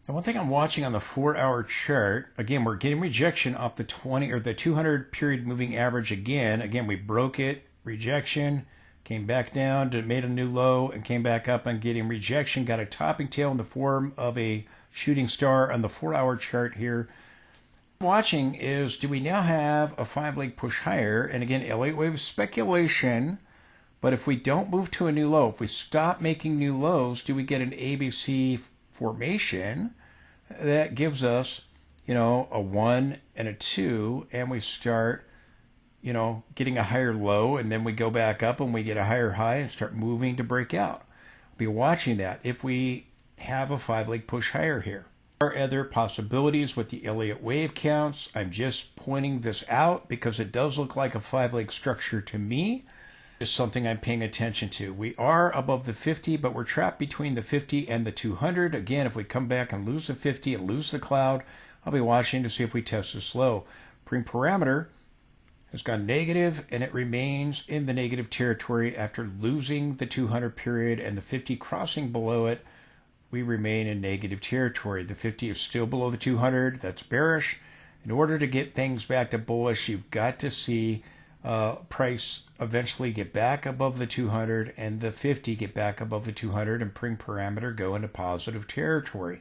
And one thing I'm watching on the 4-hour chart, again, we're getting rejection off the 20 or the 200 period moving average again. Again, we broke it, rejection, came back down, made a new low, and came back up and getting rejection. Got a topping tail in the form of a shooting star on the 4-hour chart here. Watching is, do we now have a 5-leg push higher? And again, Elliott wave speculation. But if we don't move to a new low, if we stop making new lows, do we get an ABC formation that gives us, a 1 and a 2, and we start, getting a higher low, and then we go back up and we get a higher high and start moving to break out. Be watching that if we have a 5-leg push higher here. There are other possibilities with the Elliott wave counts. I'm just pointing this out because it does look like a 5-leg structure to me. Is something I'm paying attention to. We are above the 50, but we're trapped between the 50 and the 200. Again, if we come back and lose the 50 and lose the cloud, I'll be watching to see if we test this low. Parameter has gone negative, and it remains in the negative territory after losing the 200 period and the 50 crossing below it. We remain in negative territory. The 50 is still below the 200. That's bearish. In order to get things back to bullish, you've got to see price eventually get back above the 200 and the 50 get back above the 200 and parameter go into positive territory.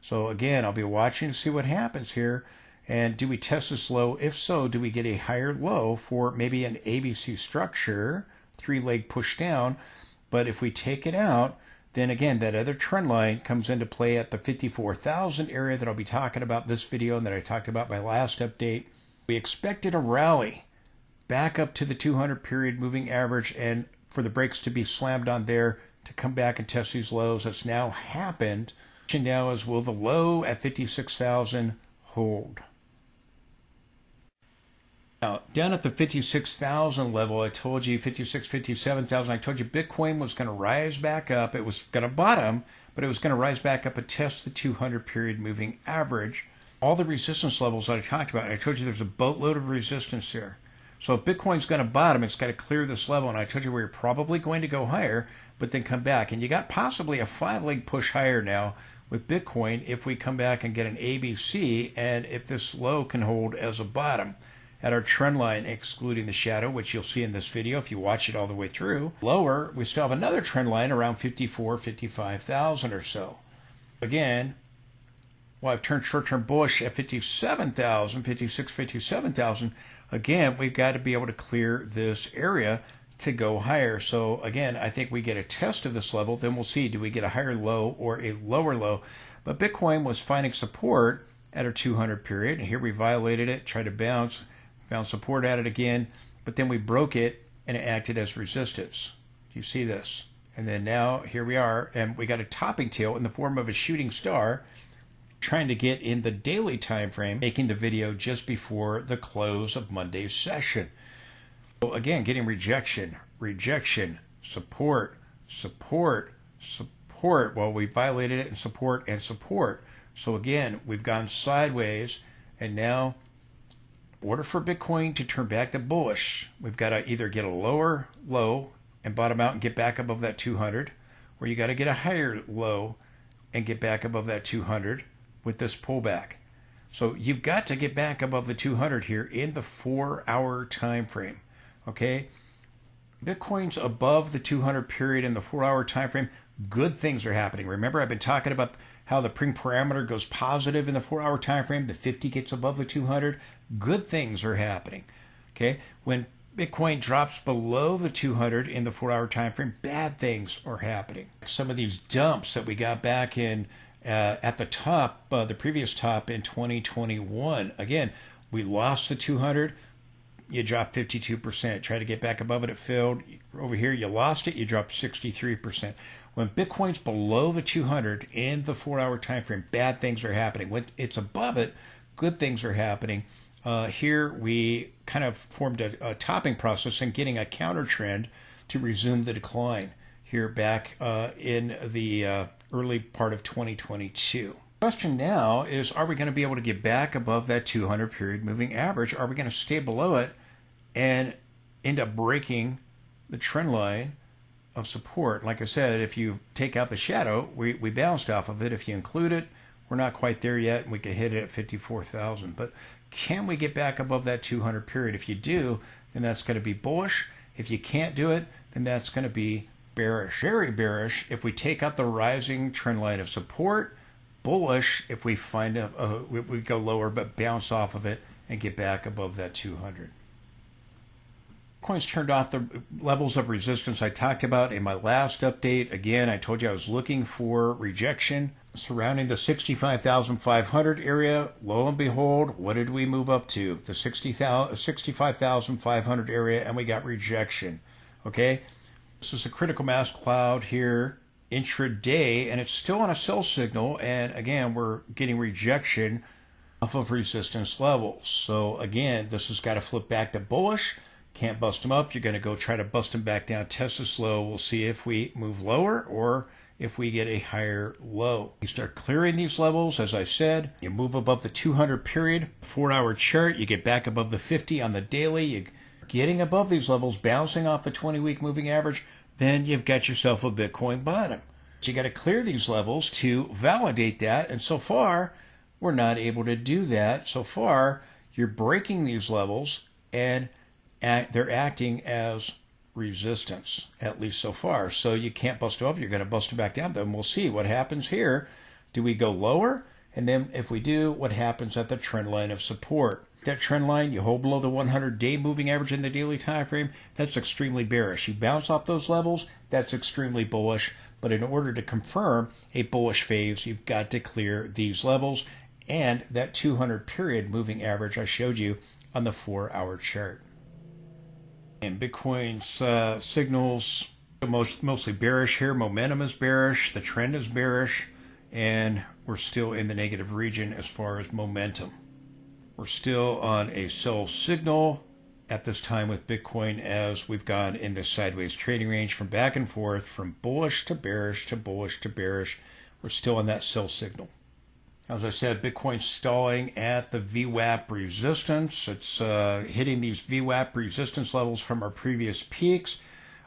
So again, I'll be watching to see what happens here. And do we test this low? If so, do we get a higher low for maybe an ABC structure, 3-leg push down? But if we take it out, then again, that other trend line comes into play at the 54,000 area that I'll be talking about this video and that I talked about my last update. We expected a rally back up to the 200 period moving average and for the breaks to be slammed on there to come back and test these lows. That's now happened. The question now is, will the low at 56,000 hold? Now, down at the 56,000 level, I told you 56, 57,000, I told you Bitcoin was going to rise back up. It was going to bottom, but it was going to rise back up and test the 200 period moving average. All the resistance levels that I talked about, I told you there's a boatload of resistance here. So if Bitcoin's going to bottom, it's got to clear this level. And I told you we were probably going to go higher, but then come back. And you got possibly a 5-leg push higher now with Bitcoin if we come back and get an ABC, and if this low can hold as a bottom at our trend line, excluding the shadow, which you'll see in this video if you watch it all the way through. Lower, we still have another trend line around 54, 55,000 or so. Again, well, I've turned short-term bullish at 57,000, 56, 57,000. Again, we've got to be able to clear this area to go higher. So again, I think we get a test of this level. Then we'll see, do we get a higher low or a lower low? But Bitcoin was finding support at our 200 period. And here we violated it, tried to bounce, found support at it again. But then we broke it and it acted as resistance. Do you see this? And then now here we are. And we got a topping tail in the form of a shooting star, trying to get in the daily time frame, making the video just before the close of Monday's session. So again, getting rejection, support. Well, we violated it in support and support. So again, we've gone sideways, and now in order for Bitcoin to turn back to bullish, we've got to either get a lower low and bottom out and get back above that 200, or you got to get a higher low and get back above that 200 with this pullback. So you've got to get back above the 200 here in the 4-hour time frame. Okay, Bitcoin's above the 200 period in the 4-hour time frame. Good things are happening. Remember, I've been talking about how the parameter goes positive in the 4-hour time frame. The 50 gets above the 200. Good things are happening. Okay, when Bitcoin drops below the 200 in the 4-hour time frame, bad things are happening. Some of these dumps that we got back in at the top, the previous top in 2021. Again, we lost the 200. You dropped 52%. Try to get back above it, it failed. Over here, you lost it. You dropped 63%. When Bitcoin's below the 200 in the 4-hour time frame, bad things are happening. When it's above it, good things are happening. Here, we kind of formed a topping process and getting a counter trend to resume the decline here back in the early part of 2022. The question now is, are we going to be able to get back above that 200 period moving average? Are we going to stay below it and end up breaking the trend line of support? Like I said, if you take out the shadow, we bounced off of it. If you include it, We're not quite there yet, and we could hit it at 54,000. But can we get back above that 200 period? If you do, then that's going to be bullish. If you can't do it, then that's going to be bearish. Very bearish if we take out the rising trend line of support. Bullish if we find we go lower but bounce off of it and get back above that 200. Coins turned off the levels of resistance I talked about in my last update. Again, I told you I was looking for rejection surrounding the 65,500 area. Lo and behold, what did we move up to? The 65,500 area, and we got rejection. Okay, this is a critical mass cloud here intraday, and it's still on a sell signal. And again, we're getting rejection off of resistance levels. So again, this has got to flip back to bullish. Can't bust them up. You're going to go try to bust them back down, test this low. We'll see if we move lower or if we get a higher low. You start clearing these levels, as I said. You move above the 200 period, 4-hour chart. You get back above the 50 on the daily. You're getting above these levels, bouncing off the 20-week moving average. Then you've got yourself a Bitcoin bottom. So you got to clear these levels to validate that. And so far, we're not able to do that. So far, you're breaking these levels and they're acting as resistance, at least so far. So you can't bust them up. You're going to bust them back down. Then we'll see what happens here. Do we go lower? And then if we do, what happens at the trend line of support? That trend line, you hold below the 100-day moving average in the daily time frame, that's extremely bearish. You bounce off those levels, that's extremely bullish. But in order to confirm a bullish phase, you've got to clear these levels and that 200 period moving average I showed you on the 4-hour chart. And Bitcoin's signals mostly bearish here. Momentum is bearish. The trend is bearish. And we're still in the negative region as far as momentum. We're still on a sell signal at this time with Bitcoin as we've gone in this sideways trading range from back and forth, from bullish to bearish to bullish to bearish. We're still on that sell signal. As I said, Bitcoin's stalling at the VWAP resistance. It's hitting these VWAP resistance levels from our previous peaks.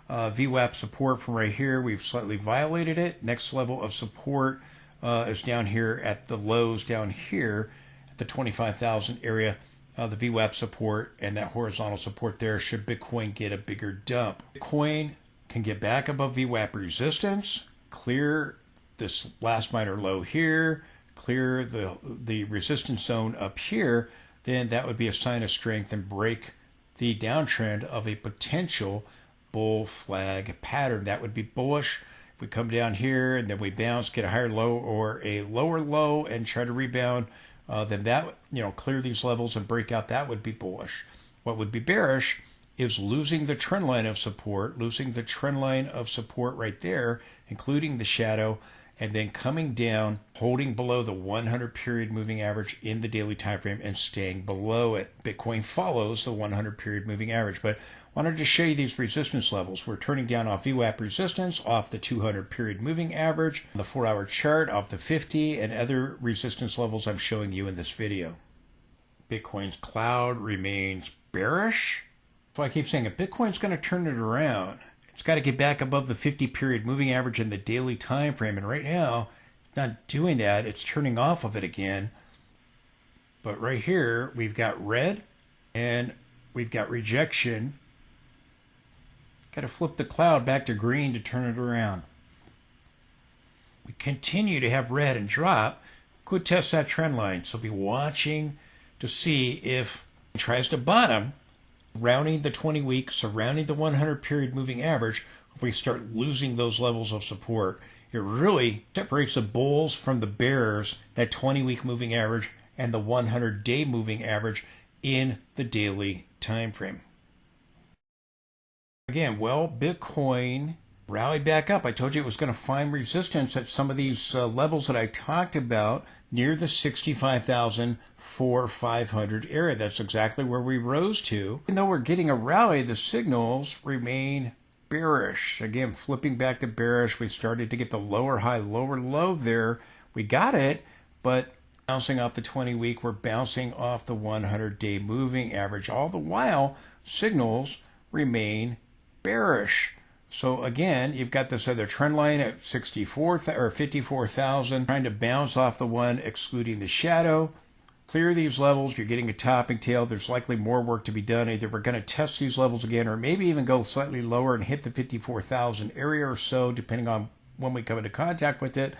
VWAP support from right here, we've slightly violated it. Next level of support is down here at the lows down here at the 25,000 area. The VWAP support and that horizontal support there should Bitcoin get a bigger dump. Bitcoin can get back above VWAP resistance, clear this last minor low here, clear the resistance zone up here, then that would be a sign of strength and break the downtrend of a potential bull flag pattern. That would be bullish. If we come down here and then we bounce, get a higher low or a lower low and try to rebound, then that, clear these levels and break out, that would be bullish. What would be bearish is losing the trend line of support, right there, including the shadow, and then coming down, holding below the 100 period moving average in the daily time frame and staying below it. Bitcoin follows the 100 period moving average, but wanted to show you these resistance levels. We're turning down off VWAP resistance, off the 200 period moving average, the 4-hour chart, off the 50, and other resistance levels I'm showing you in this video. Bitcoin's cloud remains bearish. So I keep saying if Bitcoin's going to turn it around, it's got to get back above the 50 period moving average in the daily time frame. And right now, it's not doing that. It's turning off of it again. But right here, we've got red and we've got rejection. Got to flip the cloud back to green to turn it around. We continue to have red and drop. Could test that trend line. So be watching to see if it tries to bottom, surrounding the 20-week, surrounding the 100 period moving average. If we start losing those levels of support, it really separates the bulls from the bears, that 20-week moving average and the 100-day moving average in the daily time frame. Again, Bitcoin rallied back up. I told you it was going to find resistance at some of these levels that I talked about near the 65,500 area. That's exactly where we rose to. Even though we're getting a rally, the signals remain bearish. Again, flipping back to bearish, we started to get the lower high, lower low there. We got it, but bouncing off the 20-week, we're bouncing off the 100-day moving average. All the while, signals remain bearish. So again, you've got this other trend line at 64 or 54,000, trying to bounce off the one excluding the shadow. Clear these levels, you're getting a topping tail. There's likely more work to be done. Either we're going to test these levels again, or maybe even go slightly lower and hit the 54,000 area or so, depending on when we come into contact with it.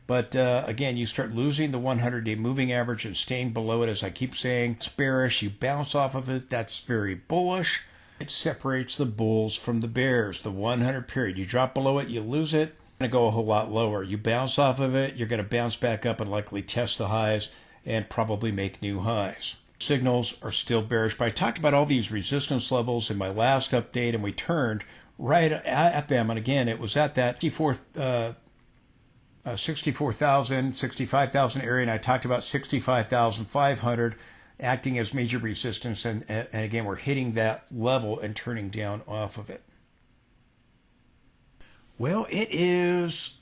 But again, you start losing the 100-day moving average and staying below it. As I keep saying, it's bearish. You bounce off of it. That's very bullish. It separates the bulls from the bears, the 100 period. You drop below it, you lose it. It's going to go a whole lot lower. You bounce off of it, you're going to bounce back up and likely test the highs and probably make new highs. Signals are still bearish, but I talked about all these resistance levels in my last update, and we turned right at them. And again, it was at that 64,000, 65,000 area, and I talked about 65,500 acting as major resistance, and again, we're hitting that level and turning down off of it. Well, it is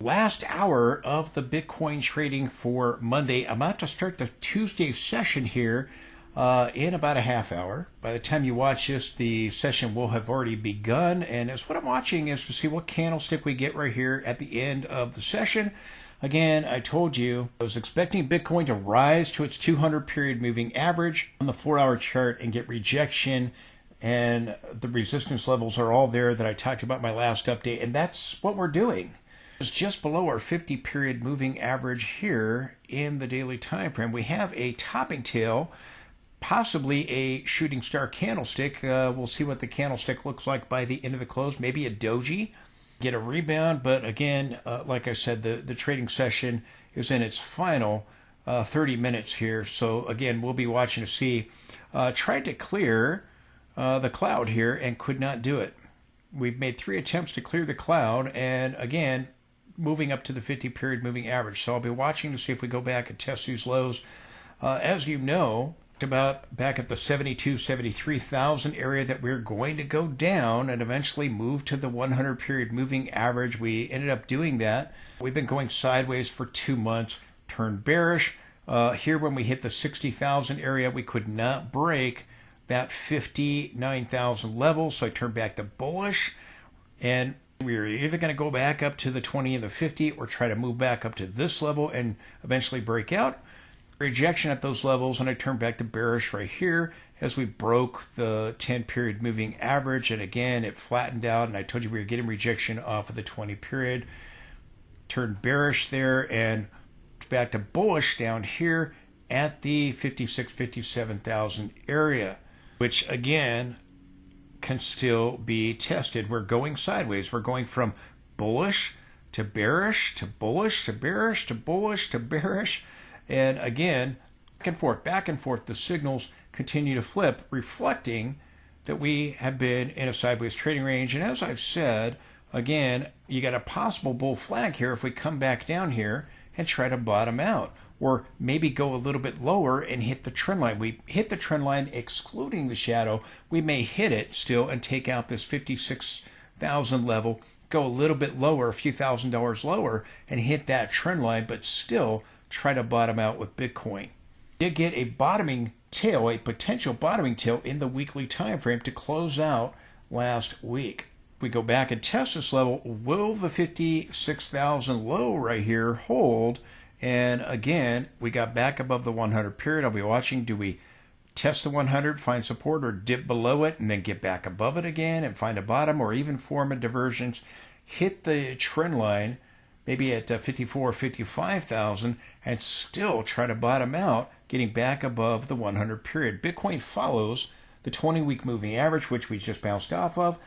last hour of the Bitcoin trading for Monday. I'm about to start the Tuesday session here in about a half hour. By the time you watch this, the session will have already begun. And as what I'm watching is to see what candlestick we get right here at the end of the session. Again, I told you I was expecting Bitcoin to rise to its 200 period moving average on the 4-hour chart and get rejection. And the resistance levels are all there that I talked about in my last update. And that's what we're doing. It's just below our 50 period moving average here in the daily time frame. We have a topping tail, possibly a shooting star candlestick. We'll see what the candlestick looks like by the end of the close. Maybe a doji, get a rebound. But again, like I said, the trading session is in its final 30 minutes here. So again, we'll be watching to see. Tried to clear the cloud here and could not do it. We've made 3 attempts to clear the cloud, and again, moving up to the 50 period moving average. So I'll be watching to see if we go back and test these lows. As you know, about back at the 72, 73,000 area that we're going to go down and eventually move to the 100 period moving average. We ended up doing that. We've been going sideways for 2 months, turned bearish. Here when we hit the 60,000 area, we could not break that 59,000 level, so I turned back to bullish, and we were either going to go back up to the 20 and the 50 or try to move back up to this level and eventually break out. Rejection at those levels, and I turned back to bearish right here as we broke the 10 period moving average, and again it flattened out, and I told you we were getting rejection off of the 20 period. Turned bearish there and back to bullish down here at the 56, 57,000 area, which again can still be tested. We're going sideways. We're going from bullish to bearish to bullish to bearish to bullish to bearish. And again, back and forth, the signals continue to flip, reflecting that we have been in a sideways trading range. And as I've said, again, you got a possible bull flag here if we come back down here and try to bottom out, or maybe go a little bit lower and hit the trend line. We hit the trend line excluding the shadow. We may hit it still and take out this 56,000 level, go a little bit lower, a few $1,000s lower, and hit that trend line, but still try to bottom out with Bitcoin. Did get a bottoming tail, a potential bottoming tail in the weekly time frame to close out last week. If we go back and test this level, will the 56,000 low right here hold? And again, we got back above the 100 period. I'll be watching. Do we test the 100, find support, or dip below it and then get back above it again and find a bottom, or even form a divergence, hit the trend line, maybe at 54, 55,000, and still try to bottom out, getting back above the 100 period. Bitcoin follows the 20-week moving average, which we just bounced off of,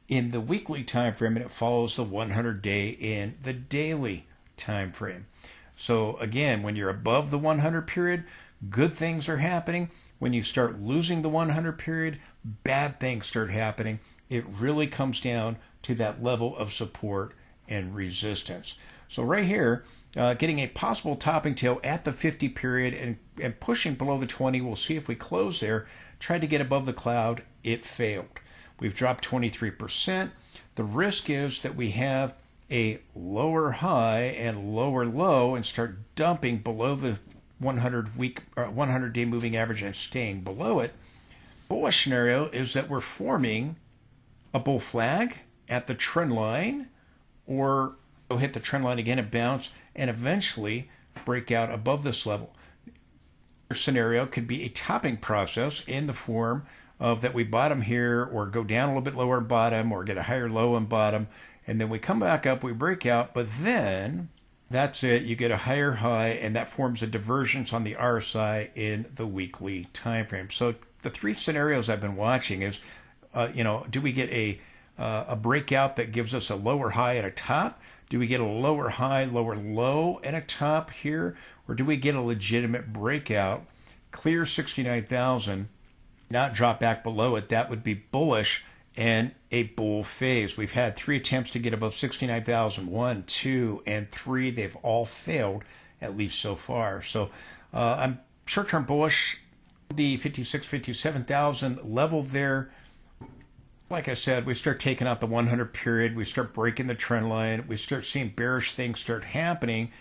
in the weekly time frame, and it follows the 100-day in the daily time frame. So again, when you're above the 100 period, good things are happening. When you start losing the 100 period, bad things start happening. It really comes down to that level of support and resistance. So right here, getting a possible topping tail at the 50 period and pushing below the 20. We'll see if we close there. Tried to get above the cloud. It failed. We've dropped 23%. The risk is that we have a lower high and lower low and start dumping below the 100-day moving average and staying below it. Bullish scenario is that we're forming a bull flag at the trend line, or go hit the trend line again and bounce and eventually break out above this level. Your scenario could be a topping process in the form of that we bottom here or go down a little bit lower and bottom or get a higher low and bottom, and then we come back up, we break out, but then that's it. You get a higher high, and that forms a divergence on the RSI in the weekly time frame. So the three scenarios I've been watching is, do we get a breakout that gives us a lower high and a top? Do we get a lower high, lower low, and a top here? Or do we get a legitimate breakout, clear 69,000, not drop back below it? That would be bullish and a bull phase. We've had 3 attempts to get above 69,000, 1, 2, and 3. They've all failed, at least so far. So I'm short-term bullish. The 56, 57,000 level there. Like I said, we start taking out the 100 period. We start breaking the trend line. We start seeing bearish things start happening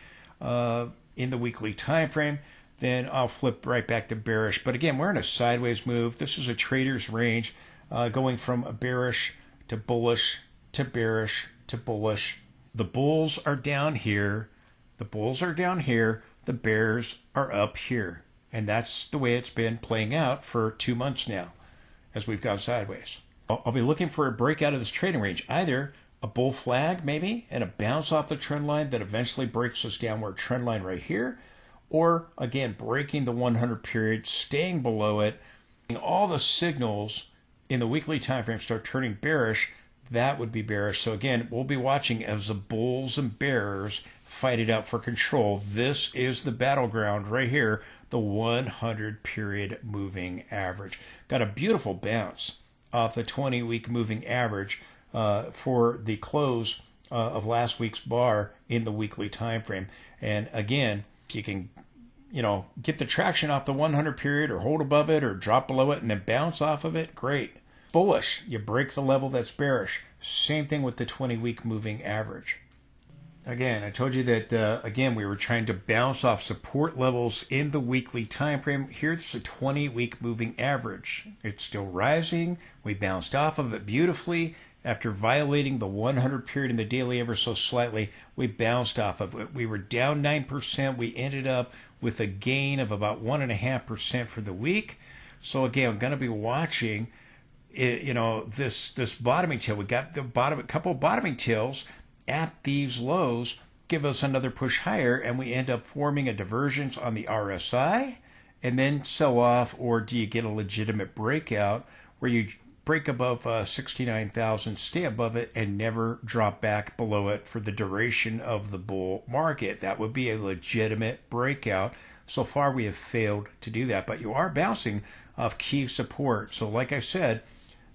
in the weekly time frame. Then I'll flip right back to bearish. But again, we're in a sideways move. This is a trader's range going from a bearish to bullish to bearish to bullish. The bulls are down here. The bulls are down here. The bears are up here. And that's the way it's been playing out for 2 months now as we've gone sideways. I'll be looking for a breakout of this trading range, either a bull flag maybe and a bounce off the trend line that eventually breaks this downward trend line right here, or again breaking the 100 period, staying below it. All the signals in the weekly time frame start turning bearish. That would be bearish. So again, we'll be watching as the bulls and bears fight it out for control. This is the battleground right here, the 100 period moving average. Got a beautiful bounce off the 20-week moving average for the close of last week's bar in the weekly time frame. And again, if you can get the traction off the 100 period or hold above it or drop below it and then bounce off of it, great. Bullish, you break the level that's bearish. Same thing with the 20-week moving average. Again, I told you that, we were trying to bounce off support levels in the weekly time frame. Here's the 20-week moving average. It's still rising. We bounced off of it beautifully. After violating the 100 period in the daily ever so slightly, we bounced off of it. We were down 9%. We ended up with a gain of about 1.5% for the week. So again, I'm going to be watching this bottoming tail. We got a couple of bottoming tails at these lows, give us another push higher, and we end up forming a divergence on the RSI and then sell off. Or do you get a legitimate breakout where you break above 69,000, stay above it, and never drop back below it for the duration of the bull market? That would be a legitimate breakout. So far, we have failed to do that, but you are bouncing off key support. So like I said,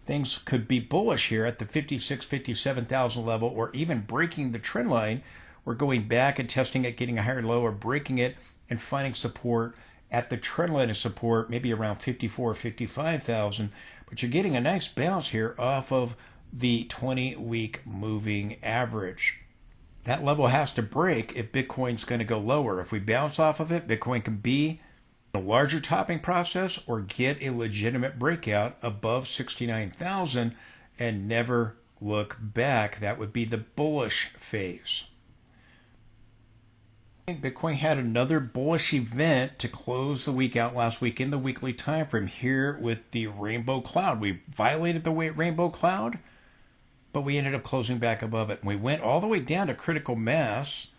things could be bullish here at the 56, 57,000 level, or even breaking the trend line. We're going back and testing it, getting a higher low, or breaking it and finding support at the trend line of support, maybe around 54, 55,000. But you're getting a nice bounce here off of the 20-week moving average. That level has to break if Bitcoin's going to go lower. If we bounce off of it, Bitcoin can be a larger topping process or get a legitimate breakout above 69,000 and never look back. That would be the bullish phase. Bitcoin had another bullish event to close the week out last week in the weekly time frame here with the rainbow cloud. We violated the rainbow cloud, but we ended up closing back above it. And we went all the way down to critical mass.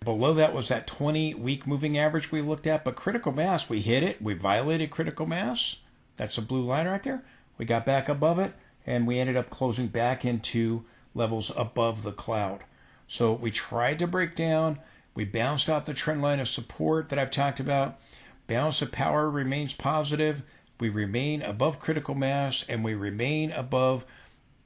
Below that was that 20-week moving average we looked at, but critical mass, we hit it. We violated critical mass. That's a blue line right there. We got back above it, and we ended up closing back into levels above the cloud. So we tried to break down. We bounced off the trend line of support that I've talked about. Balance of power remains positive. We remain above critical mass, and we remain above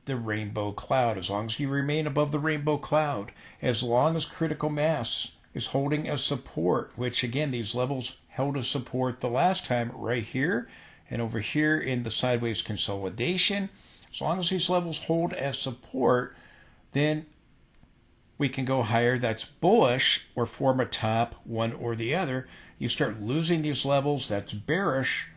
the rainbow cloud. As long as you remain above the rainbow cloud, as long as critical mass is holding as support, which again, these levels held as support the last time right here and over here in the sideways consolidation. As long as these levels hold as support, then we can go higher. That's bullish, or form a top, one or the other. You start losing these levels, that's bearish,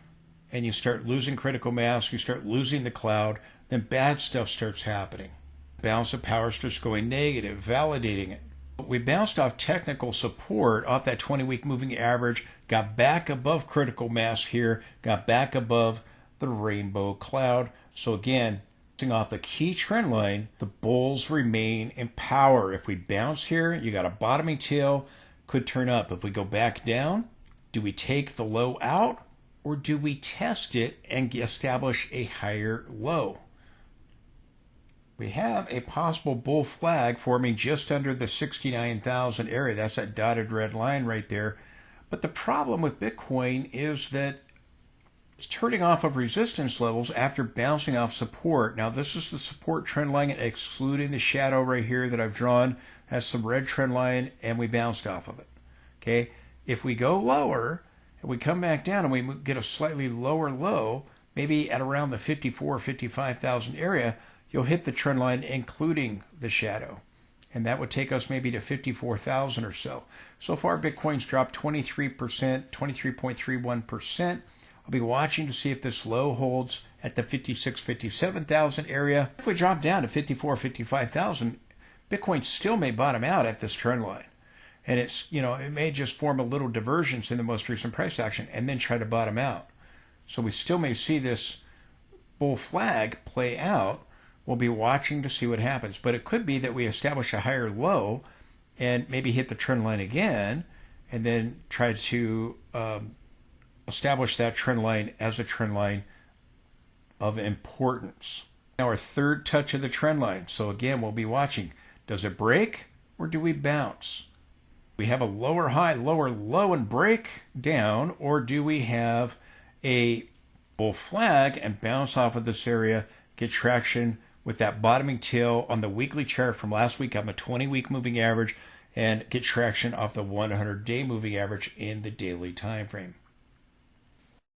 and you start losing critical mass, you start losing the cloud, then bad stuff starts happening. Balance of power starts going negative, validating it. We bounced off technical support off that 20-week moving average, got back above critical mass here, got back above the rainbow cloud. So again, off the key trend line, the bulls remain in power. If we bounce here, you got a bottoming tail, could turn up. If we go back down, do we take the low out or do we test it and establish a higher low? We have a possible bull flag forming just under the 69,000 area. That's that dotted red line right there. But the problem with Bitcoin is that it's turning off of resistance levels after bouncing off support. Now, this is the support trend line, excluding the shadow right here that I've drawn. Has some red trend line, and we bounced off of it. Okay, if we go lower, and we come back down, and we get a slightly lower low, maybe at around the 54, 55,000 area, you'll hit the trend line, including the shadow. And that would take us maybe to 54,000 or so. So far, Bitcoin's dropped 23%, 23.31%. I'll be watching to see if this low holds at the 56, 57,000 area. If we drop down to 54, 55,000, Bitcoin still may bottom out at this trend line. And it's, it may just form a little divergence in the most recent price action and then try to bottom out. So we still may see this bull flag play out. We'll be watching to see what happens. But it could be that we establish a higher low and maybe hit the trend line again and then try to establish that trend line as a trend line of importance. Now our third touch of the trend line. So again, we'll be watching. Does it break or do we bounce? We have a lower high, lower low and break down, or do we have a bull flag and bounce off of this area, get traction with that bottoming tail on the weekly chart from last week on the 20-week moving average, and get traction off the 100-day moving average in the daily time frame?